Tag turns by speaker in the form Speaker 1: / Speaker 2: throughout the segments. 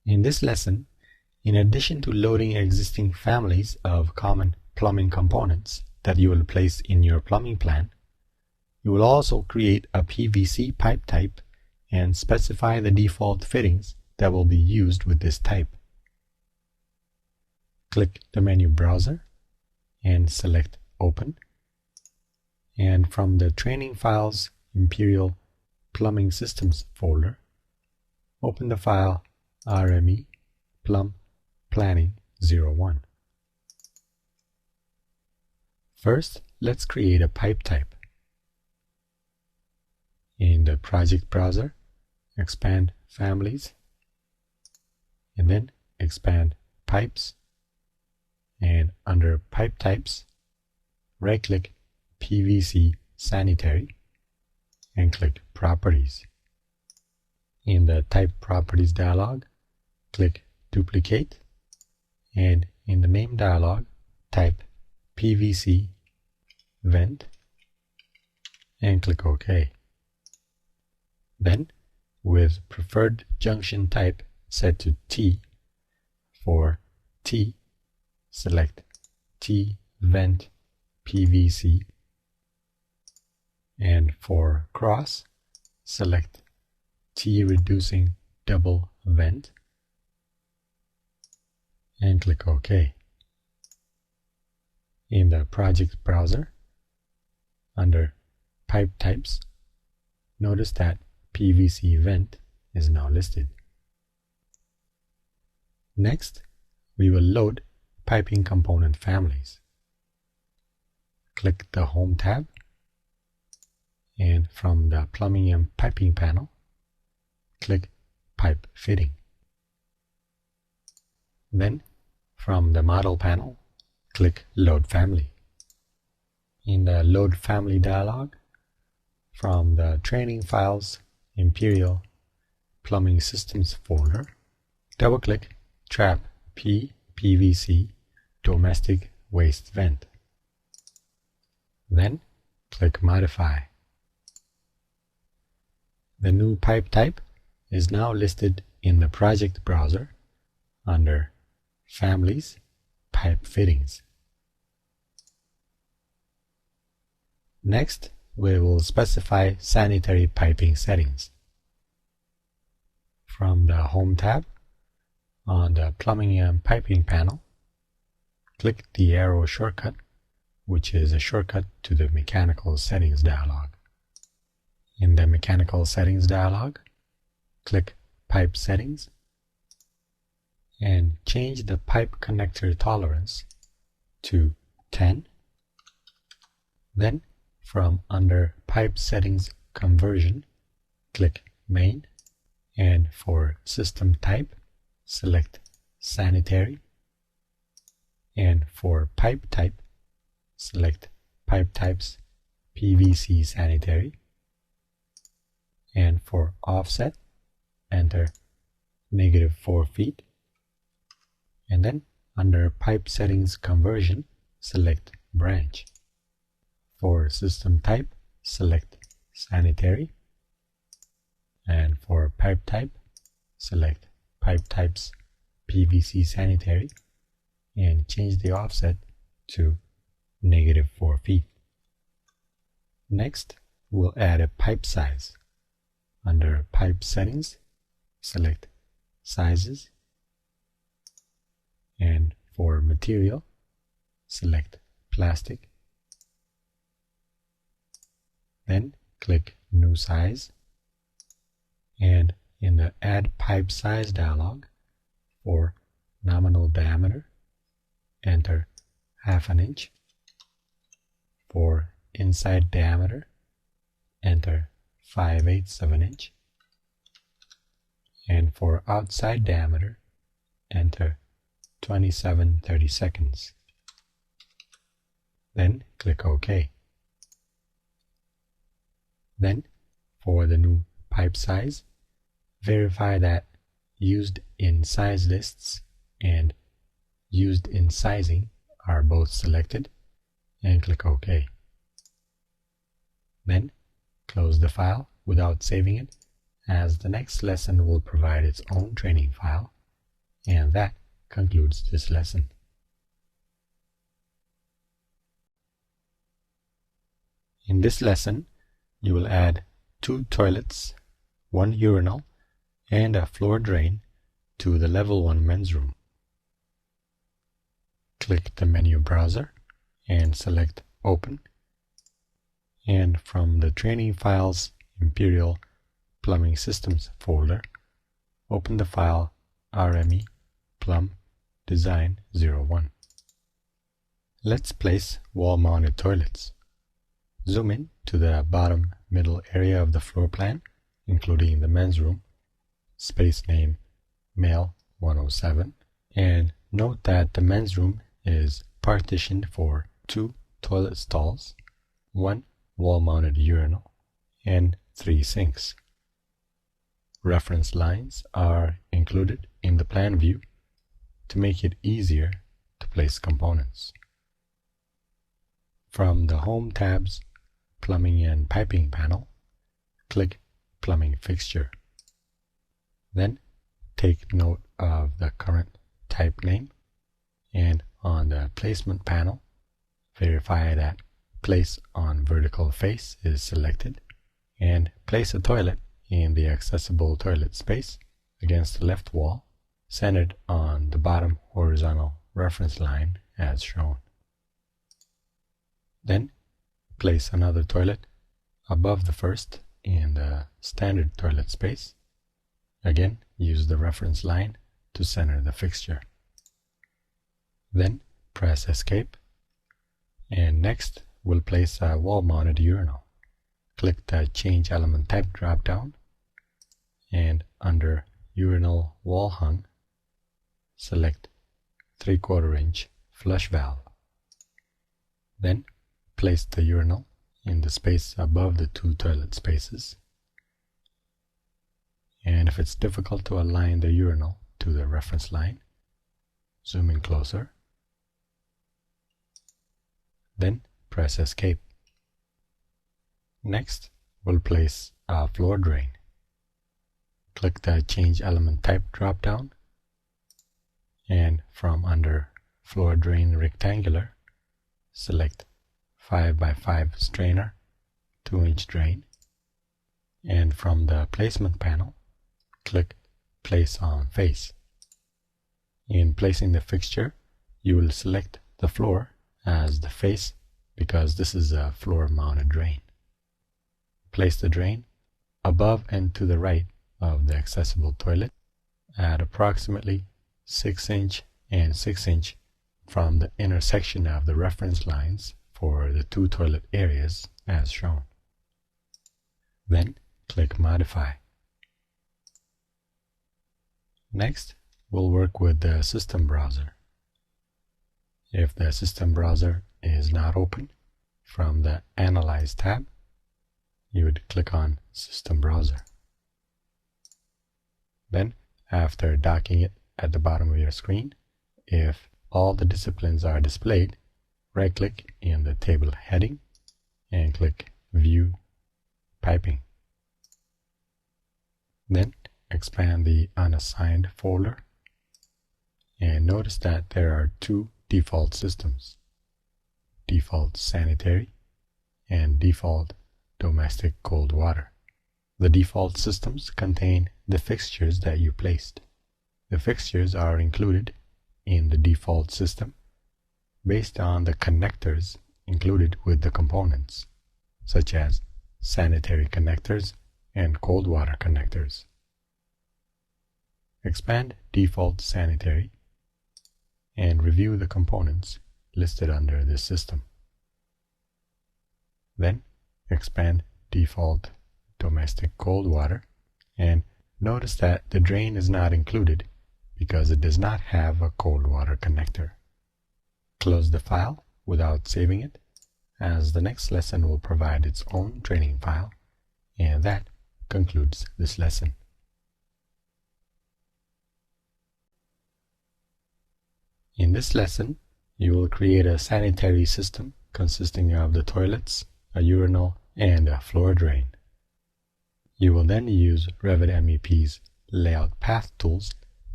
Speaker 1: In this lesson, in addition to loading existing families of common plumbing components that you will place in your plumbing plan, you will also create a PVC pipe type and specify the default fittings that will be used with this type. Click the menu browser and select Open. And from the Training Files Imperial Plumbing Systems folder, open the file RME Plum Planning 01. First, let's create a pipe type. In the project browser, expand Families, and then expand Pipes, and under Pipe Types, right-click PVC Sanitary and click Properties. In the Type Properties dialog, click Duplicate, and in the Name dialog, type PVC Vent and click OK. Then, with Preferred Junction Type set to T, for T, select T Vent PVC, and for Cross, select T Reducing Double Vent and click OK. In the project browser, under Pipe Types, notice that PVC Vent is now listed. Next, we will load piping component families. Click the Home tab, and from the Plumbing and Piping panel, click Pipe Fitting. Then, from the Model panel, click Load Family. In the Load Family dialog, from the Training Files Imperial Plumbing Systems folder, double-click Trap PVC Domestic Waste Vent. Then, click Modify. The new pipe type is now listed in the project browser under Families, Pipe Fittings. Next, we will specify sanitary piping settings. From the Home tab, on the Plumbing and Piping panel, click the arrow shortcut, which is a shortcut to the Mechanical Settings dialog. In the Mechanical Settings dialog, click Pipe Settings and change the pipe connector tolerance to 10. Then, from under Pipe Settings Conversion, click Main, and for System Type, select Sanitary, and for Pipe Type, select Pipe Types PVC Sanitary, and for Offset, enter -4 feet, and then under Pipe Settings Conversion, select Branch. For System Type, select Sanitary, and for Pipe Type, select Pipe Types PVC Sanitary, and change the offset to -4 feet. Next, we'll add a pipe size. Under Pipe Settings, select Sizes, and for Material, select Plastic. Then click New Size, and in the Add Pipe Size dialog, for Nominal Diameter, enter 1/2 inch. For Inside Diameter, enter 5/8 of an inch. And for Outside Diameter, enter 27/32. Then click OK. Then, for the new pipe size, verify that Used in Size Lists and Used in Sizing are both selected, and click OK. Then, close the file without saving it, as the next lesson will provide its own training file And that concludes this lesson. In this lesson, you will add 2 toilets, 1 urinal, and a floor drain to the Level 1 men's room. Click the menu browser and select Open. And from the Training Files Imperial Plumbing Systems folder, open the file RME Plum Design 01. Let's place wall-mounted toilets. Zoom in to the bottom middle area of the floor plan, including the men's room, space name Male 107, and note that the men's room is partitioned for 2 toilet stalls, 1 wall-mounted urinal, and 3 sinks. Reference lines are included in the plan view to make it easier to place components. From the Home tab's Plumbing and Piping panel, click Plumbing Fixture. Then take note of the current type name, and on the Placement panel, verify that Place on Vertical Face is selected, and place a toilet in the accessible toilet space against the left wall, centered on the bottom horizontal reference line as shown. Then place another toilet above the first in the standard toilet space. Again, use the reference line to center the fixture. Then press Escape, and next we'll place a wall-mounted urinal. Click the Change Element Type drop-down, and under Urinal Wall Hung, select 3/4 inch flush valve. Then place the urinal in the space above the 2 toilet spaces. And if it's difficult to align the urinal to the reference line, zoom in closer. Then press Escape. Next, we'll place a floor drain. Click the Change Element Type drop-down, and from under Floor Drain Rectangular, select 5x5 strainer, 2-inch drain, and from the Placement panel, click Place on Face. In placing the fixture, you will select the floor as the face because this is a floor-mounted drain. Place the drain above and to the right of the accessible toilet at approximately 6-inch and 6-inch from the intersection of the reference lines for the 2 toilet areas as shown. Then click Modify. Next, we'll work with the System Browser. If the System Browser is not open, from the Analyze tab, you would click on System Browser. Then, after docking it at the bottom of your screen, if all the disciplines are displayed, right-click in the table heading and click View Piping. Then expand the Unassigned folder and notice that there are 2 default systems: Default Sanitary and Default Domestic Cold Water. The default systems contain the fixtures that you placed. The fixtures are included in the default system based on the connectors included with the components, such as sanitary connectors and cold water connectors. Expand Default Sanitary and review the components listed under this system. Then expand Default Domestic Cold Water and notice that the drain is not included because it does not have a cold water connector. Close the file without saving it, as the next lesson will provide its own training file, and that concludes this lesson. In this lesson, you will create a sanitary system consisting of the toilets, a urinal, and a floor drain. You will then use Revit MEP's Layout Path tools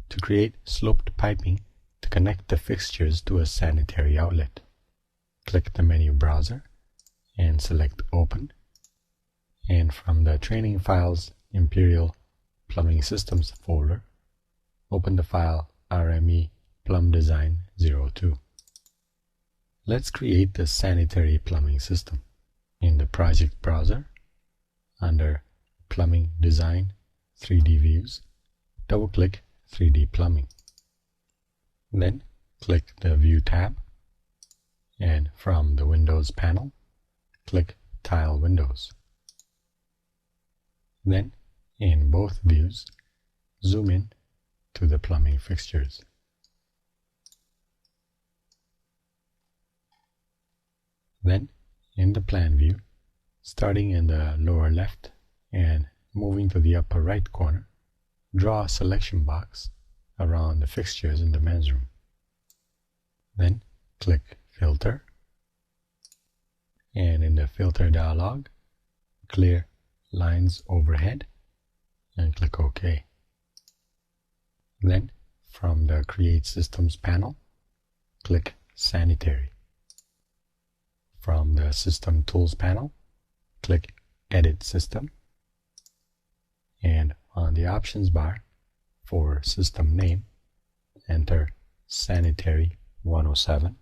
Speaker 1: to create sloped piping to connect the fixtures to a sanitary outlet. Click the menu browser and select Open. And from the Training Files Imperial Plumbing Systems folder, open the file RME Plum Design 02. Let's create the sanitary plumbing system. In the project browser, under Plumbing Design 3D Views, double-click 3D Plumbing. Then click the View tab, and from the Windows panel, click Tile Windows. Then, in both views, zoom in to the plumbing fixtures. Then, in the plan view, starting in the lower left and moving to the upper right corner, draw a selection box around the fixtures in the men's room. Then click Filter, and in the Filter dialog, clear Lines Overhead and click OK. Then from the Create Systems panel, click Sanitary. From the System Tools panel, click Edit System, and on the options bar for system name, enter Sanitary 107.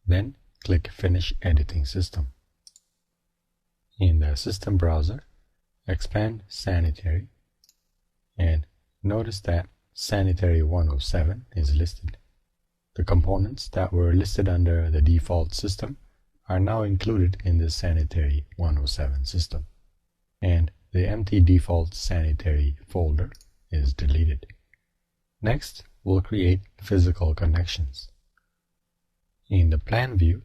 Speaker 1: Then click Finish Editing System. In the system browser, expand Sanitary and notice that Sanitary 107 is listed. The components that were listed under the default system are now included in the Sanitary 107 system, and the empty default Sanitary folder is deleted. Next, we'll create physical connections. In the plan view,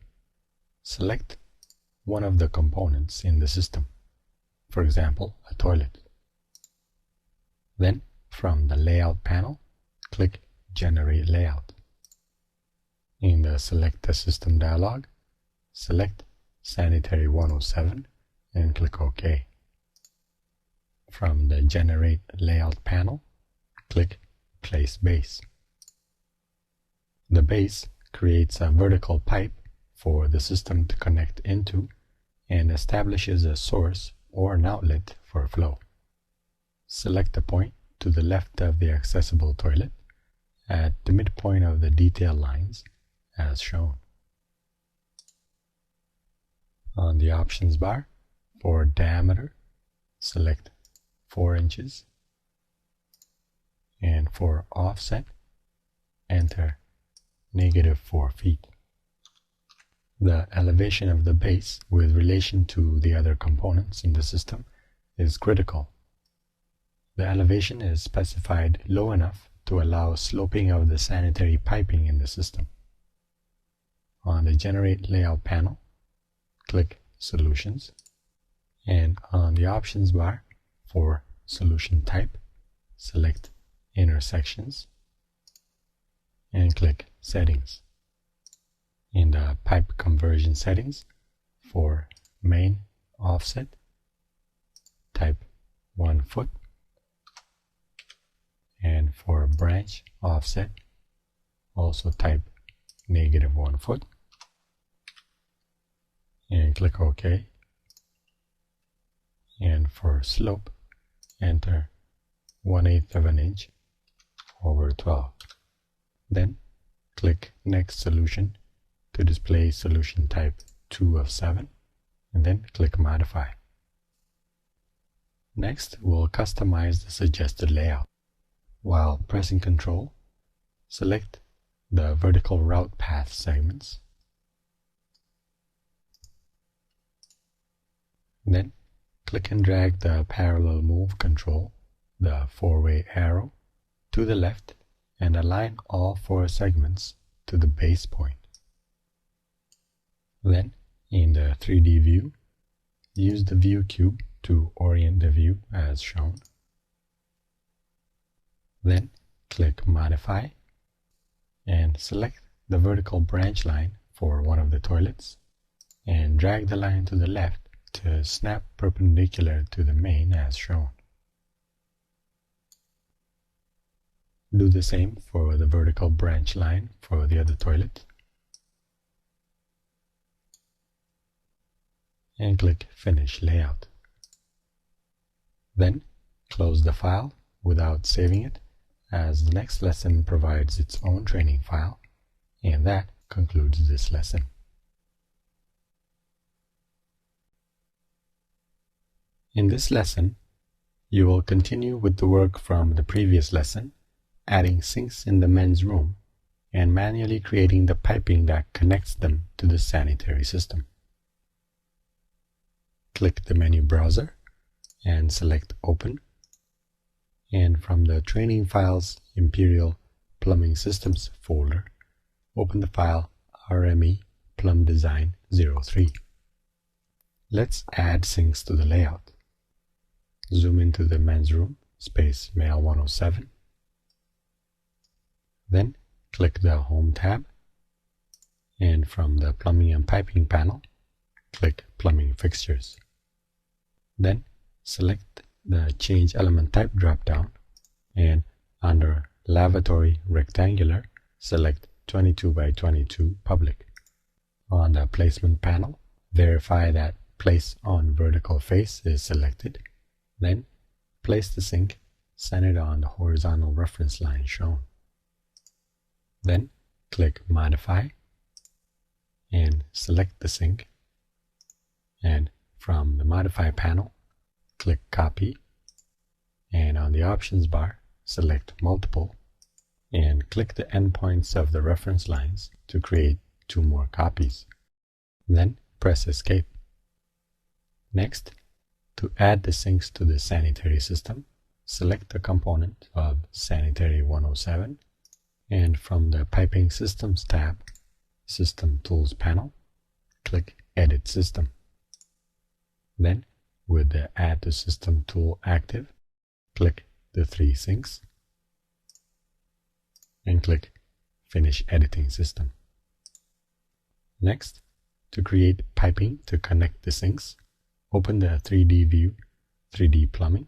Speaker 1: select one of the components in the system, for example, a toilet. Then, from the Layout panel, click Generate Layout. In the Select the System dialog, select Sanitary 107 and click OK. From the Generate Layout panel, click Place Base. The base creates a vertical pipe for the system to connect into and establishes a source or an outlet for flow. Select a point to the left of the accessible toilet at the midpoint of the detail lines as shown. On the options bar, for diameter, select 4 inches, and for offset, enter -4 feet. The elevation of the base with relation to the other components in the system is critical. The elevation is specified low enough to allow sloping of the sanitary piping in the system. On the Generate Layout panel, click Solutions, and on the options bar for solution type, select Intersections and click Settings. In the pipe conversion settings, for main offset, type 1 foot, and for branch offset, also type -1 foot, and click OK. And for slope, enter 1/8 of an inch over 12. Then click Next Solution to display solution type 2 of 7, and then click Modify. Next, we'll customize the suggested layout. While pressing Ctrl, select the vertical route path segments. Then, click and drag the parallel move control, the 4-way arrow, to the left and align all 4 segments to the base point. Then, in the 3D view, use the view cube to orient the view as shown. Then, click Modify and select the vertical branch line for one of the toilets and drag the line to the left to snap perpendicular to the main as shown. Do the same for the vertical branch line for the other toilet. And click Finish Layout. Then close the file without saving it, as the next lesson provides its own training file, and that concludes this lesson. In this lesson, you will continue with the work from the previous lesson, adding sinks in the men's room and manually creating the piping that connects them to the sanitary system. Click the menu browser and select Open, and from the Training Files Imperial Plumbing Systems folder, open the file RME Plum Design 03. Let's add sinks to the layout. Zoom into the men's room, space male 107. Then click the Home tab, and from the Plumbing and Piping panel, click Plumbing Fixtures. Then select the Change Element Type drop-down, and under Lavatory Rectangular, select 22 by 22 Public. On the Placement panel, verify that Place on Vertical Face is selected. Then place the sink centered on the horizontal reference line shown. Then click Modify and select the sink, and from the Modify panel, click Copy, and on the Options bar, select Multiple, and click the endpoints of the reference lines to create 2 more copies. Then press Escape. Next, to add the sinks to the sanitary system, select the component of Sanitary 107, and from the Piping Systems tab, System Tools panel, click Edit System. Then, with the Add to System tool active, click the 3 sinks, and click Finish Editing System. Next, to create piping to connect the sinks, open the 3D view, 3D Plumbing,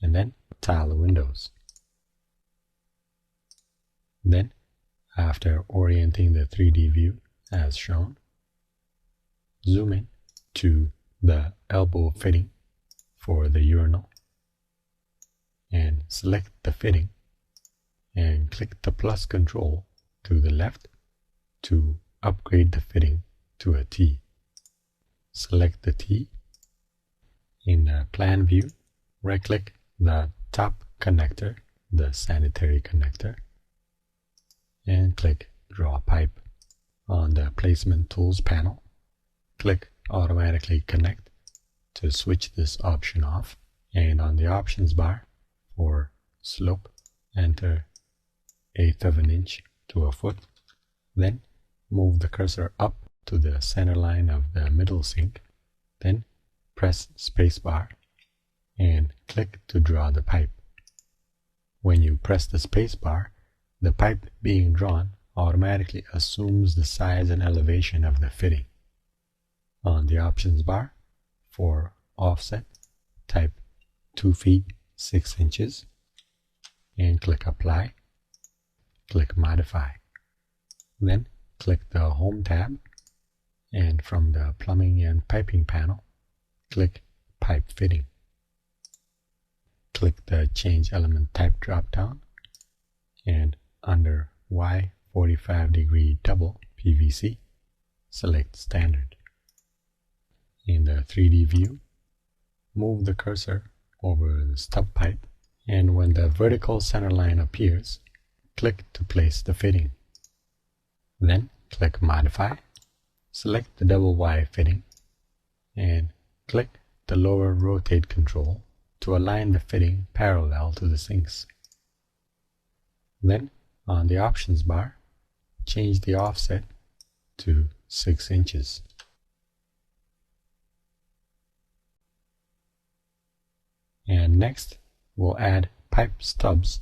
Speaker 1: and then tile the windows. Then, after orienting the 3D view as shown, zoom in to the elbow fitting for the urinal, and select the fitting, and click the plus control to the left to upgrade the fitting to a T. Select the T. In the plan view, right-click the top connector, the sanitary connector, and click Draw Pipe. On the Placement Tools panel, click Automatically Connect to switch this option off, and on the Options bar for slope, enter 1/8 of an inch to a foot. Then move the cursor up to the center line of the middle sink, then press spacebar and click to draw the pipe. When you press the spacebar, the pipe being drawn automatically assumes the size and elevation of the fitting. On the Options bar, for offset, type 2 feet 6 inches and click Apply. Click Modify. Then click the Home tab, and from the Plumbing and Piping panel, click Pipe Fitting. Click the Change Element Type drop-down, and under Y 45-degree double PVC, select Standard. In the 3D view, move the cursor over the stub pipe, and when the vertical center line appears, click to place the fitting. Then click Modify, select the double Y fitting, and click the lower rotate control to align the fitting parallel to the sinks. Then, on the Options bar, change the offset to 6 inches. And next, we'll add pipe stubs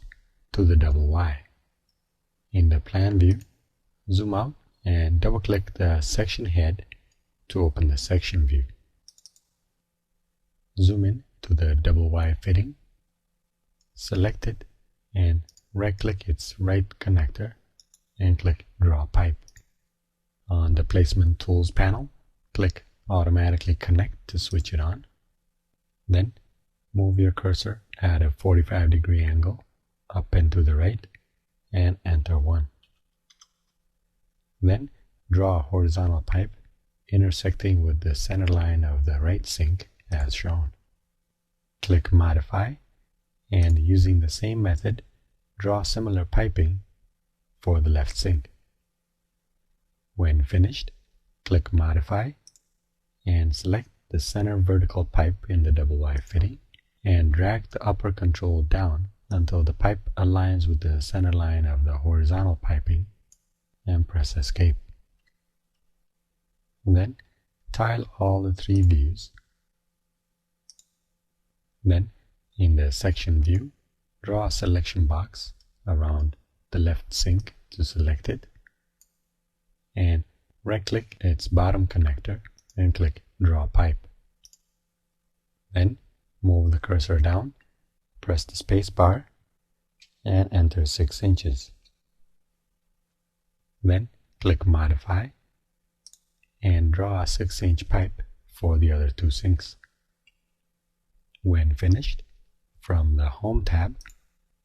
Speaker 1: to the double Y. In the plan view, zoom out and double-click the section head to open the section view. Zoom in to the double Y fitting, select it, and right-click its right connector and click Draw Pipe. On the Placement Tools panel, click Automatically Connect to switch it on. Then move your cursor at a 45-degree angle up and to the right and enter 1. Then draw a horizontal pipe intersecting with the center line of the right sink as shown. Click Modify, and using the same method, draw similar piping for the left sink. When finished, click Modify and select the center vertical pipe in the double Y fitting and drag the upper control down until the pipe aligns with the center line of the horizontal piping and press Escape. Then tile all the 3 views. Then in the section view, draw a selection box around the left sink to select it, and right-click its bottom connector and click Draw Pipe. Then move the cursor down, press the space bar, and enter 6 inches. Then click Modify and draw a 6-inch pipe for the other 2 sinks. When finished, from the Home tab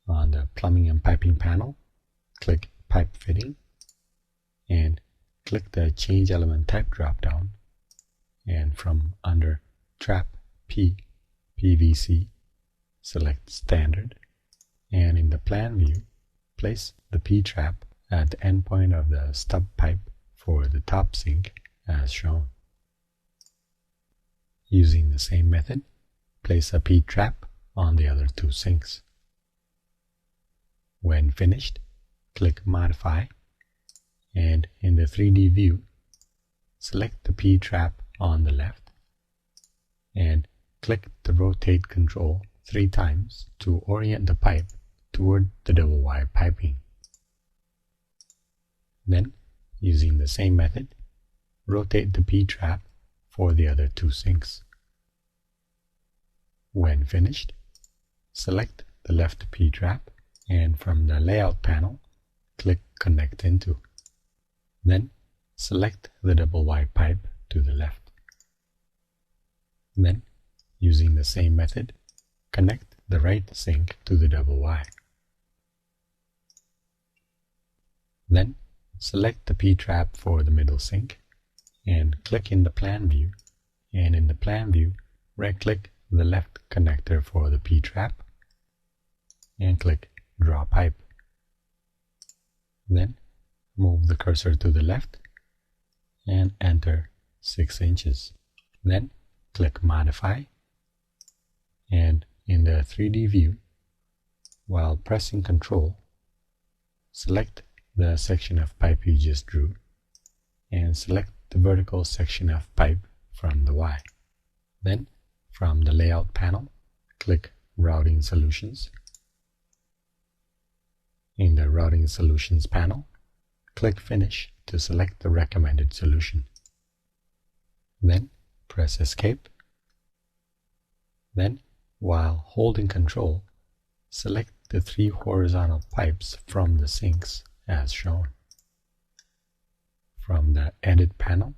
Speaker 1: on the Plumbing and Piping panel, click Pipe Fitting and click the Change Element Type drop-down, and from under Trap P PVC, select Standard, and in the Plan view, place the P-trap at the endpoint of the stub pipe for the top sink as shown. Using the same method, place a P-trap on the other 2 sinks. When finished, click Modify, and in the 3D view, select the P-trap on the left and click the Rotate control 3 times to orient the pipe toward the double Y piping. Then, using the same method, rotate the P-trap for the other 2 sinks. When finished, select the left P-trap and from the Layout panel, click Connect Into. Then, select the double Y pipe to the left. Then, using the same method, connect the right sink to the double Y. Then, select the P-trap for the middle sink and click in the Plan view, and in the Plan view, right-click the left connector for the P-trap and click Draw Pipe. Then, move the cursor to the left and enter 6 inches. Then, click Modify, and in the 3D view, while pressing Ctrl, select the section of pipe you just drew and select the vertical section of pipe from the Y. Then, from the Layout panel, click Routing Solutions. In the Routing Solutions panel, click Finish to select the recommended solution. Then, press Escape. Then, while holding Ctrl, select the 3 horizontal pipes from the sinks as shown. From the Edit panel,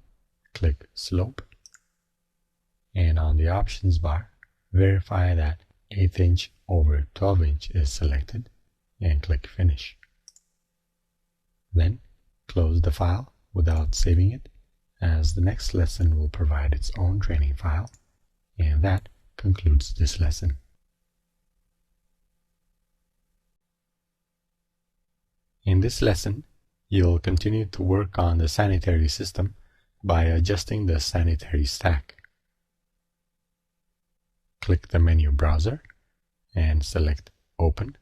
Speaker 1: click Slope, and on the Options bar, verify that 1/8 inch over 12 inch is selected and click Finish. Then, close the file without saving it, as the next lesson will provide its own training file, and that concludes this lesson. In this lesson, you'll continue to work on the sanitary system by adjusting the sanitary stack. Click the menu browser and select Open,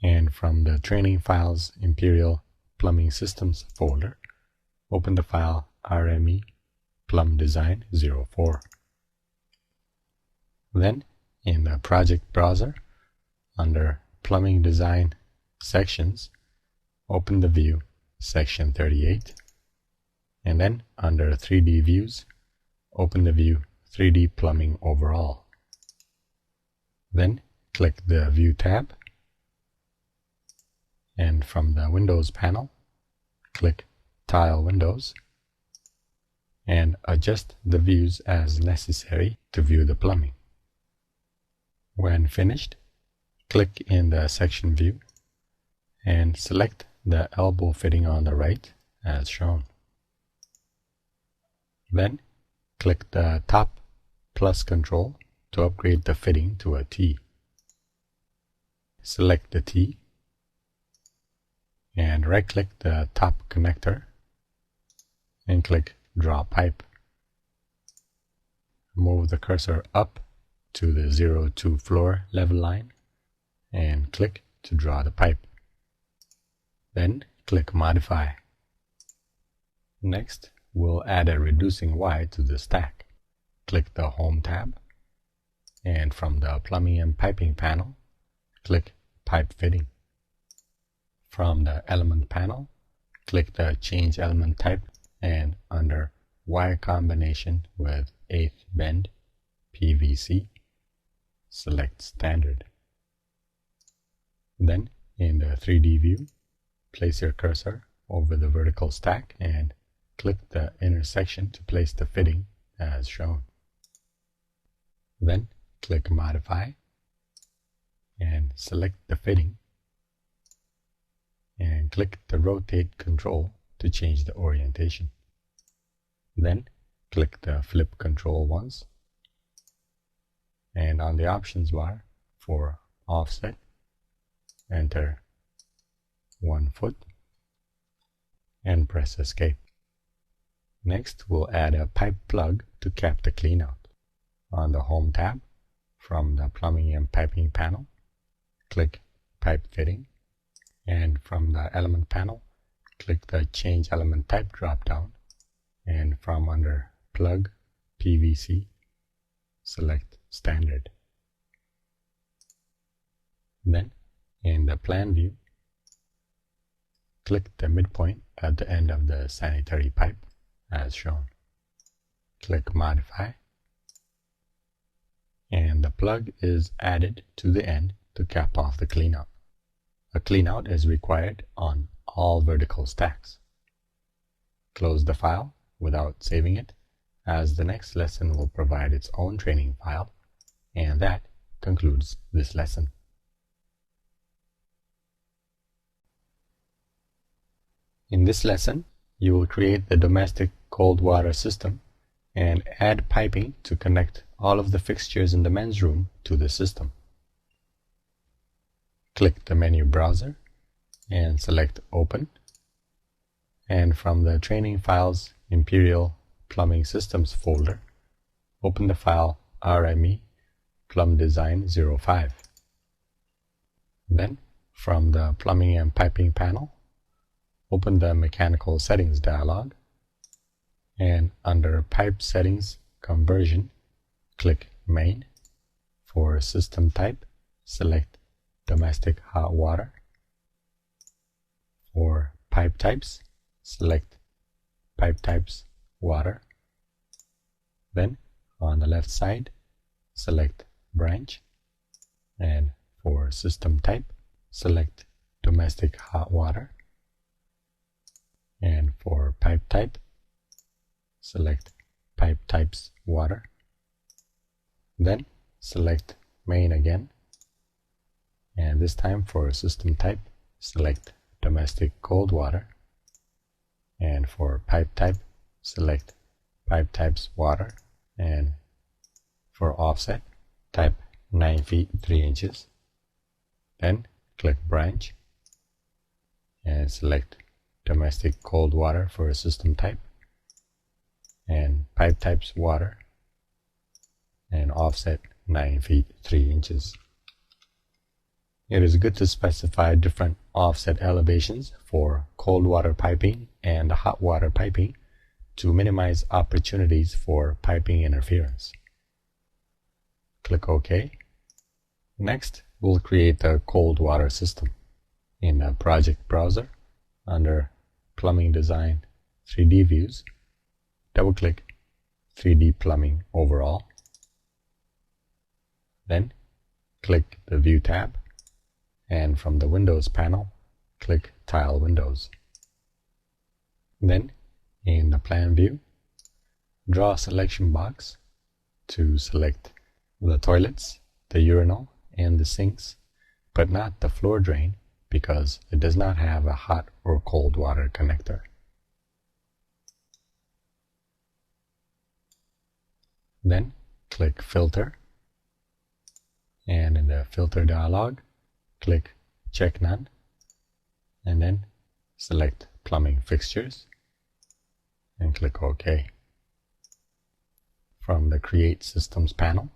Speaker 1: and from the Training Files Imperial Plumbing Systems folder, open the file RME Plum Design 04. Then, in the Project Browser, under Plumbing Design Sections, open the view Section 38, and then under 3D Views, open the view 3D Plumbing Overall. Then, click the View tab, and from the Windows panel, click Tile Windows and adjust the views as necessary to view the plumbing. When finished, click in the section view and select the elbow fitting on the right as shown. Then click the top plus control to upgrade the fitting to a T. Select the T and right-click the top connector and click Draw Pipe. Move the cursor up to the 0 to floor level line and click to draw the pipe. Then click Modify. Next, we'll add a reducing Y to the stack. Click the Home tab and from the Plumbing and Piping panel, click Pipe Fitting. From the Element panel, click the Change Element Type and under Y combination with 1/8 bend PVC, select Standard. Then in the 3D view, place your cursor over the vertical stack and click the intersection to place the fitting as shown. Then click Modify and select the fitting and click the Rotate control to change the orientation. Then click the Flip control once and on the options bar for offset, enter 1 foot and press Escape. Next, we'll add a pipe plug to cap the cleanout. On the Home tab, from the Plumbing and Piping panel, click Pipe Fitting, and from the Element panel, click the Change Element Type drop-down, and from under Plug PVC, select Standard. Then, in the Plan view, click the midpoint at the end of the sanitary pipe as shown. Click Modify and the plug is added to the end to cap off the cleanout. A cleanout is required on all vertical stacks. Close the file without saving it, as the next lesson will provide its own training file, and that concludes this lesson. In this lesson, you will create the domestic cold water system and add piping to connect all of the fixtures in the men's room to the system. Click the menu browser and select Open, and from the Training Files Imperial Plumbing Systems folder, open the file RME Plum Design 05. Then, from the Plumbing and Piping panel, open the Mechanical Settings dialog, and under Pipe Settings Conversion, click Main. For System Type, select Domestic Hot Water. For Pipe Types, select Pipe Types Water. Then, on the left side, select Branch, and for System Type, select Domestic Hot Water. And for Pipe Type, select Pipe Types Water. Then select Main again, and this time for System Type, select Domestic Cold Water, and for Pipe Type, select Pipe Types Water, and for Offset, type 9 feet 3 inches. Then click Branch and select Domestic Cold Water for System Type, and Pipe Types Water, and offset 9 feet 3 inches. It is good to specify different offset elevations for cold water piping and hot water piping to minimize opportunities for piping interference. Click OK. Next, we'll create a cold water system. In the project browser, under Plumbing Design 3D Views, double-click 3D Plumbing Overall. Then click the View tab, and from the Windows panel, click Tile Windows. Then, in the plan view, draw a selection box to select the toilets, the urinal, and the sinks, but not the floor drain because it does not have a hot or cold water connector. Then click Filter, and in the Filter dialog, click Check None, and then select Plumbing Fixtures and click OK. From the Create Systems panel,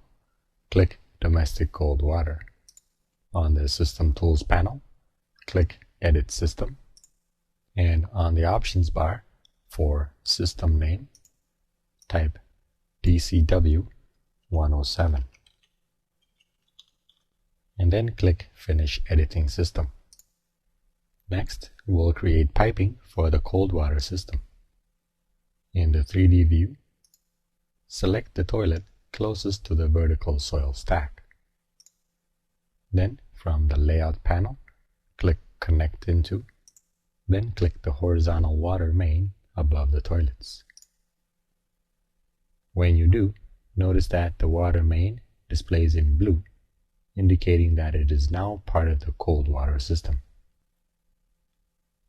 Speaker 1: click Domestic Cold Water. On the System Tools panel, click Edit System, and on the Options bar for System Name, type DCW 107, and then click Finish Editing System. Next, we'll create piping for the cold water system. In the 3D view, select the toilet closest to the vertical soil stack. Then, from the Layout panel, click Connect Into, then click the horizontal water main above the toilets. When you do, notice that the water main displays in blue, indicating that it is now part of the cold water system.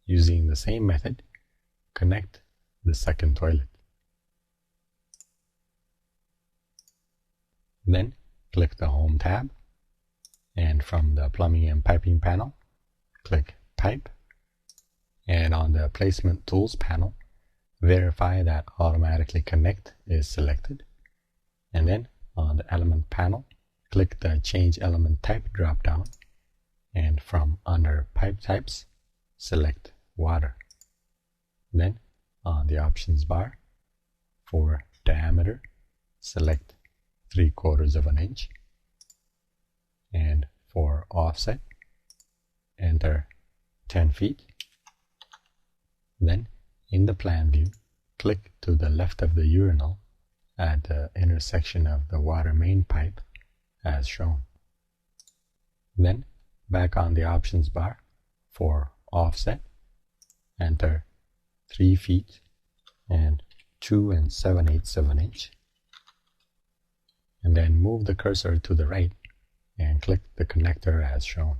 Speaker 1: Using the same method, connect the second toilet. Then click the Home tab, and from the Plumbing and Piping panel, click Pipe, and on the Placement Tools panel, verify that Automatically Connect is selected, and then on the Element panel, click the Change Element Type drop-down, and from under Pipe Types, select Water. Then, on the Options bar, for Diameter, select 3/4 of an inch, and for Offset, enter 10 feet. Then, in the plan view, click to the left of the urinal at the intersection of the water main pipe as shown. Then, back on the Options bar, for Offset, enter 3 feet and 2 7/8 of an inch, and then move the cursor to the right and click the connector as shown.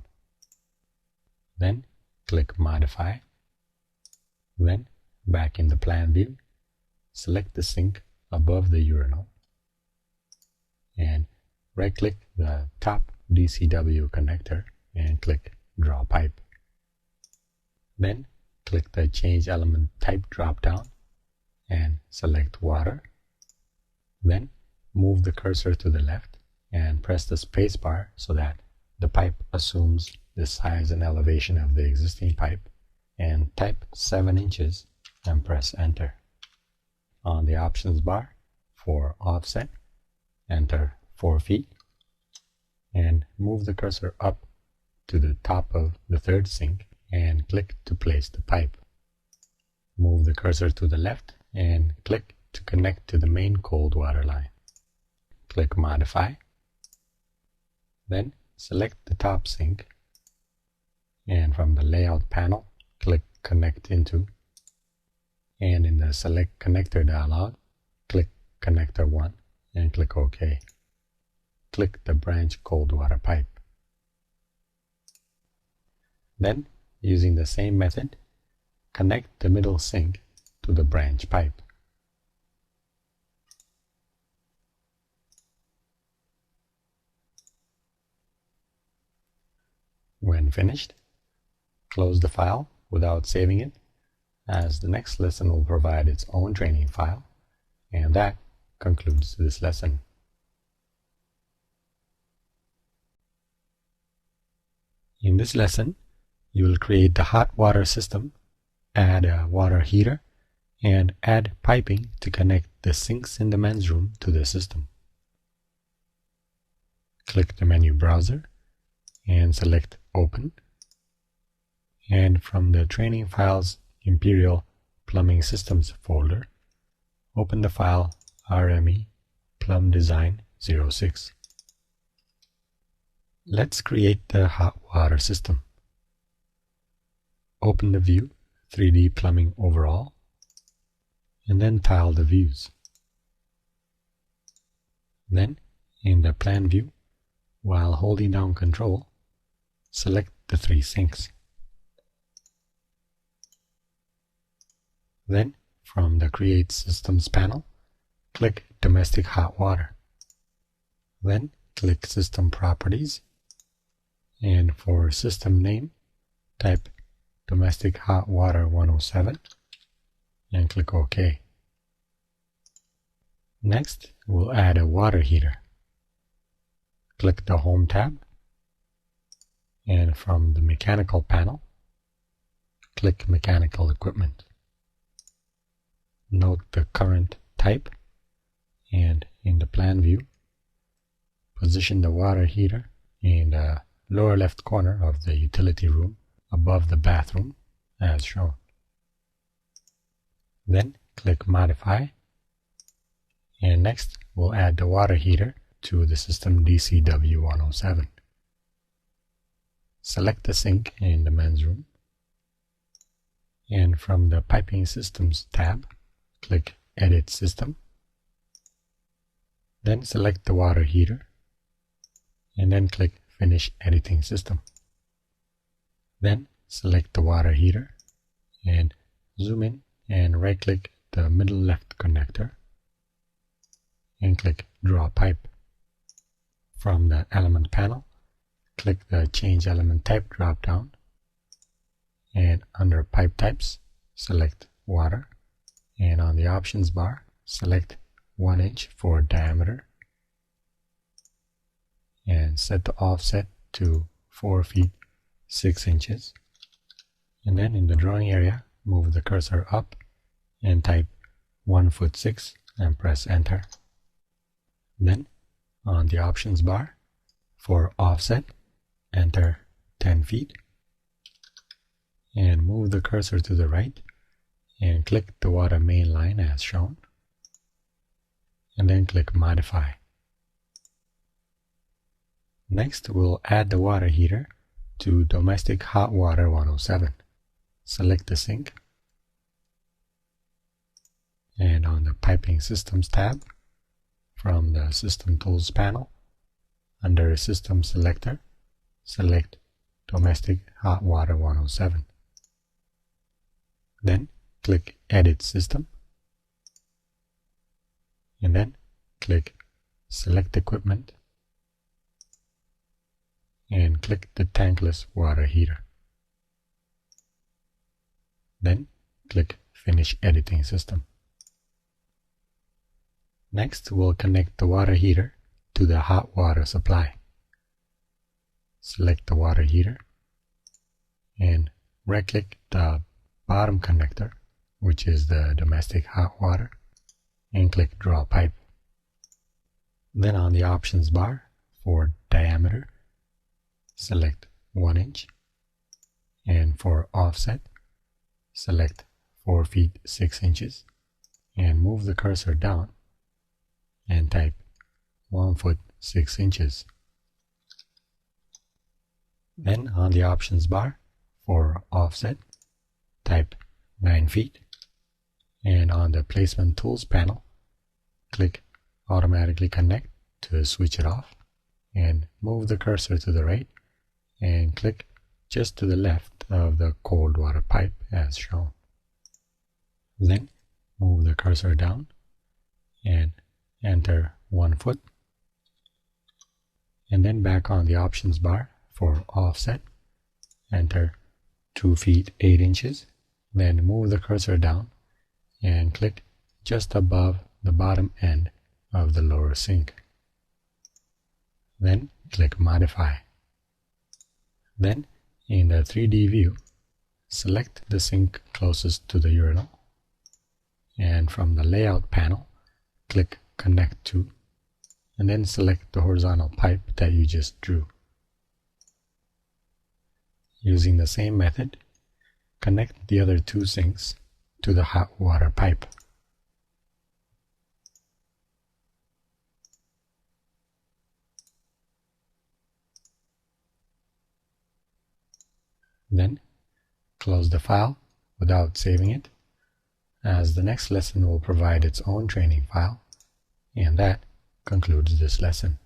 Speaker 1: Then click Modify. Then back in the plan view, select the sink above the urinal and right-click the top DCW connector and click Draw Pipe. Then click the Change Element Type drop-down and select Water. Then move the cursor to the left and press the spacebar so that the pipe assumes the size and elevation of the existing pipe, and type 7 inches and press Enter. On the Options bar, for Offset, enter 4 feet and move the cursor up to the top of the third sink and click to place the pipe. Move the cursor to the left and click to connect to the main cold water line. Click Modify. Then select the top sink, and from the Layout panel, click Connect Into, and in the Select Connector dialog, click Connector 1 and click OK. Click the branch cold water pipe. Then, using the same method, connect the middle sink to the branch pipe. When finished, close the file without saving it, as the next lesson will provide its own training file, and that concludes this lesson. In this lesson, you will create the hot water system, add a water heater, and add piping to connect the sinks in the men's room to the system. Click the menu browser and select Open, and from the Training Files Imperial Plumbing Systems folder, open the file RME Plum Design 06. Let's create the hot water system. open the view 3D Plumbing Overall, and then tile the views. Then, in the plan view, while holding down Control, select the 3 sinks. Then, from the Create Systems panel, click Domestic Hot Water. Then, click System Properties, and for system name, type Domestic Hot Water 107 and click OK. Next, we'll add a water heater. Click the Home tab, and from the Mechanical panel, click Mechanical Equipment. Note the current type, and in the plan view, position the water heater in the lower left corner of the utility room above the bathroom as shown. Then click Modify, and next we'll add the water heater to the system DCW107. Select the sink in the men's room, and from the Piping Systems tab, click Edit System. Then select the water heater, and then click Finish Editing System. Then select the water heater and zoom in and right-click the middle left connector and click Draw Pipe. From the Element panel, click the Change Element Type drop-down, and under Pipe Types, select Water, and on the Options bar, select 1 inch for diameter and set the offset to 4 feet 6 inches. And then in the drawing area, move the cursor up and type 1 foot 6 and press Enter. Then on the Options bar, for offset, enter 10 feet and move the cursor to the right and click the water main line as shown, and then click Modify. Next, we'll add the water heater to Domestic Hot Water 107. Select the sink, and on the Piping Systems tab, from the System Tools panel, under System Selector, select Domestic Hot Water 107. Then click Edit System, and then click Select Equipment and click the tankless water heater. Then click Finish Editing System. Next, we'll connect the water heater to the hot water supply. Select the water heater and right-click the bottom connector, which is the domestic hot water, and click Draw Pipe. Then on the Options bar, for diameter, select 1 inch, and for offset, select 4 feet 6 inches, and move the cursor down and type 1 foot 6 inches. Then on the Options bar, for offset, type 9 feet, and on the Placement Tools panel, click Automatically Connect to switch it off, and move the cursor to the right and click just to the left of the cold water pipe as shown. Then move the cursor down and enter 1 foot, and then back on the Options bar, for offset, enter 2 feet 8 inches, then move the cursor down and click just above the bottom end of the lower sink. Then click Modify. Then in the 3D view, select the sink closest to the urinal, and from the Layout panel, click Connect to, and then select the horizontal pipe that you just drew. Using the same method, connect the other 2 sinks to the hot water pipe. Then close the file without saving it, as the next lesson will provide its own training file, and that concludes this lesson.